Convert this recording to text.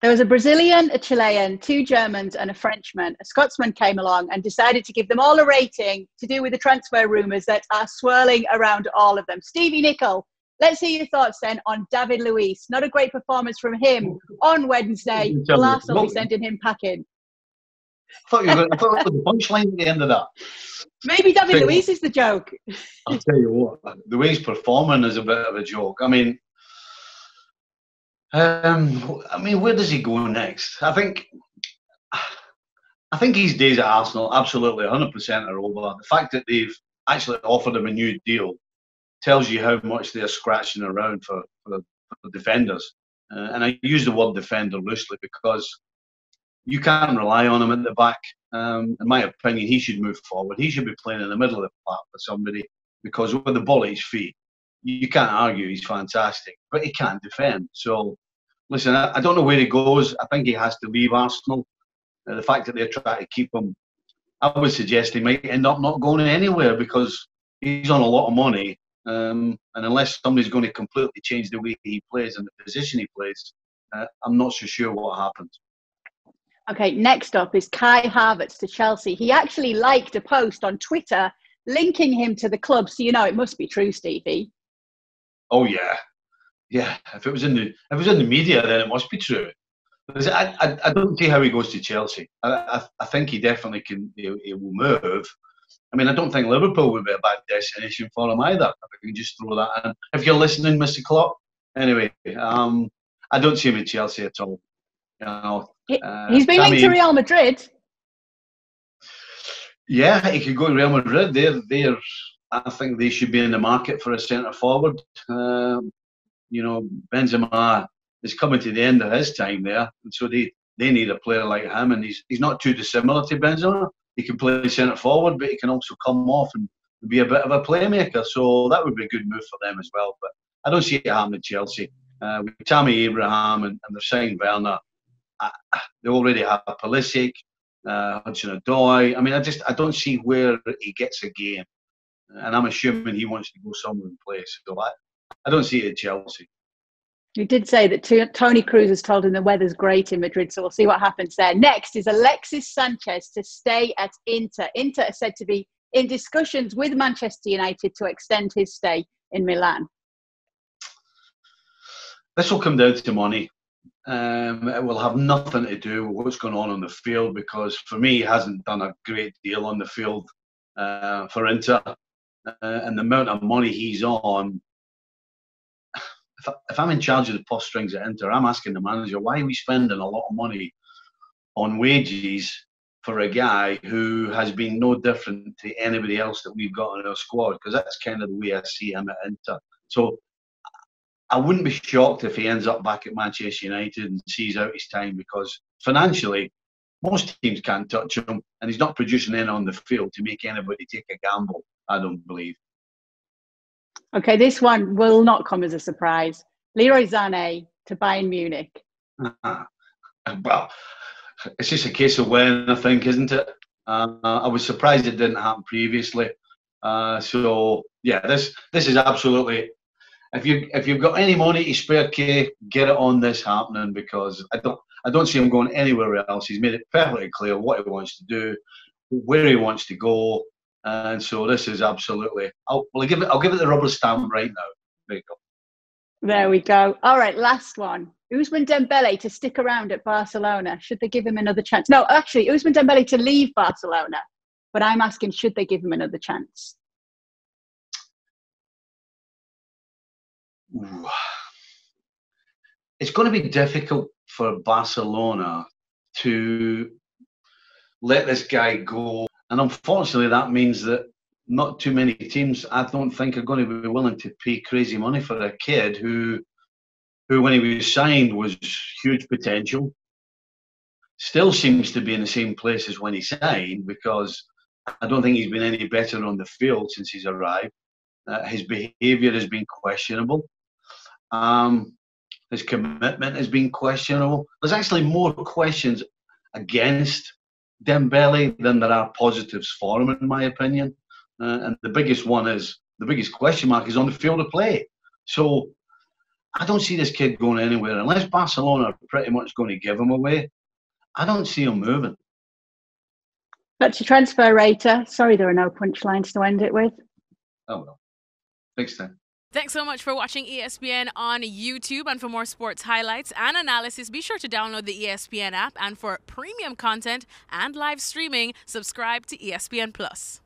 There was a Brazilian, a Chilean, 2 Germans and a Frenchman. A Scotsman came along and decided to give them all a rating to do with the transfer rumours that are swirling around all of them. Stevie Nicol, let's hear your thoughts then on David Luiz. Not a great performance from him on Wednesday. Will Arsenal be sending him packing? I thought it was the punchline at the end of that. Maybe David Luiz is the joke. I'll tell you what, the way he's performing is a bit of a joke. I mean, where does he go next? I think his days at Arsenal absolutely 100% are over. The fact that they've actually offered him a new deal tells you how much they're scratching around for defenders. And I use the word defender loosely because you can't rely on him at the back. In my opinion, he should move forward. He should be playing in the middle of the park for somebody, because with the ball at his feet, you can't argue he's fantastic, but he can't defend. So, listen, I don't know where he goes. I think he has to leave Arsenal. The fact that they're trying to keep him, I would suggest he might end up not going anywhere because he's on a lot of money. And unless somebody's going to completely change the way he plays and the position he plays, I'm not so sure what happens. Okay, next up is Kai Havertz to Chelsea. He actually liked a post on Twitter linking him to the club, so you know it must be true, Stevie. Oh yeah, yeah. If it was in the media, then it must be true. Because I don't see how he goes to Chelsea. I think he definitely can. He will move. I mean, I don't think Liverpool would be a bad destination for him either. If I can just throw that in. If you're listening, Mr. Klopp. Anyway, I don't see him in Chelsea at all. You know, he's been linked to Real Madrid. Yeah, he could go to Real Madrid. I think they should be in the market for a centre forward. You know, Benzema is coming to the end of his time there, and so they need a player like him. And he's not too dissimilar to Benzema. He can play centre forward, but he can also come off and be a bit of a playmaker. So that would be a good move for them as well. But I don't see it happening at Chelsea. With Tammy Abraham and they're signing Werner, they already have Pulisic, Hudson-Odoi. I mean, I don't see where he gets a game. And I'm assuming he wants to go somewhere and play. So I don't see it at Chelsea. You did say that Tony Cruz has told him the weather's great in Madrid, so we'll see what happens there. Next is Alexis Sanchez to stay at Inter. Inter are said to be in discussions with Manchester United to extend his stay in Milan. This will come down to money. It will have nothing to do with what's going on the field, because for me, he hasn't done a great deal on the field for Inter. And the amount of money he's on, if I'm in charge of the purse strings at Inter, I'm asking the manager, why are we spending a lot of money on wages for a guy who has been no different to anybody else that we've got in our squad? Because that's kind of the way I see him at Inter. So I wouldn't be shocked if he ends up back at Manchester United and sees out his time, because financially, most teams can't touch him, and he's not producing any on the field to make anybody take a gamble, I don't believe. Okay, this one will not come as a surprise. Leroy Sane to Bayern Munich. Well, it's just a case of when, I think, isn't it? I was surprised it didn't happen previously. So yeah, this is absolutely. If you've got any money to spare, Kay, get it on this happening, because I don't see him going anywhere else. He's made it perfectly clear what he wants to do, where he wants to go. And so this is absolutely. I'll give it the rubber stamp right now. There you go. There we go. All right, last one. Ousmane Dembele to stick around at Barcelona. Should they give him another chance? No, actually, Ousmane Dembele to leave Barcelona. But I'm asking, should they give him another chance? Ooh. It's going to be difficult for Barcelona to let this guy go. And unfortunately, that means that not too many teams, I don't think, are going to be willing to pay crazy money for a kid who when he was signed, was huge potential. Still seems to be in the same place as when he signed, because I don't think he's been any better on the field since he's arrived. His behaviour has been questionable. His commitment has been questionable. There's actually more questions against Dembele than there are positives for him, in my opinion. And the biggest question mark is on the field of play. So I don't see this kid going anywhere unless Barcelona are pretty much going to give him away. I don't see him moving. That's your transfer rater. Sorry, there are no punchlines to end it with. Oh well, next time. Thanks so much for watching ESPN on YouTube. And for more sports highlights and analysis, be sure to download the ESPN app. And for premium content and live streaming, subscribe to ESPN Plus.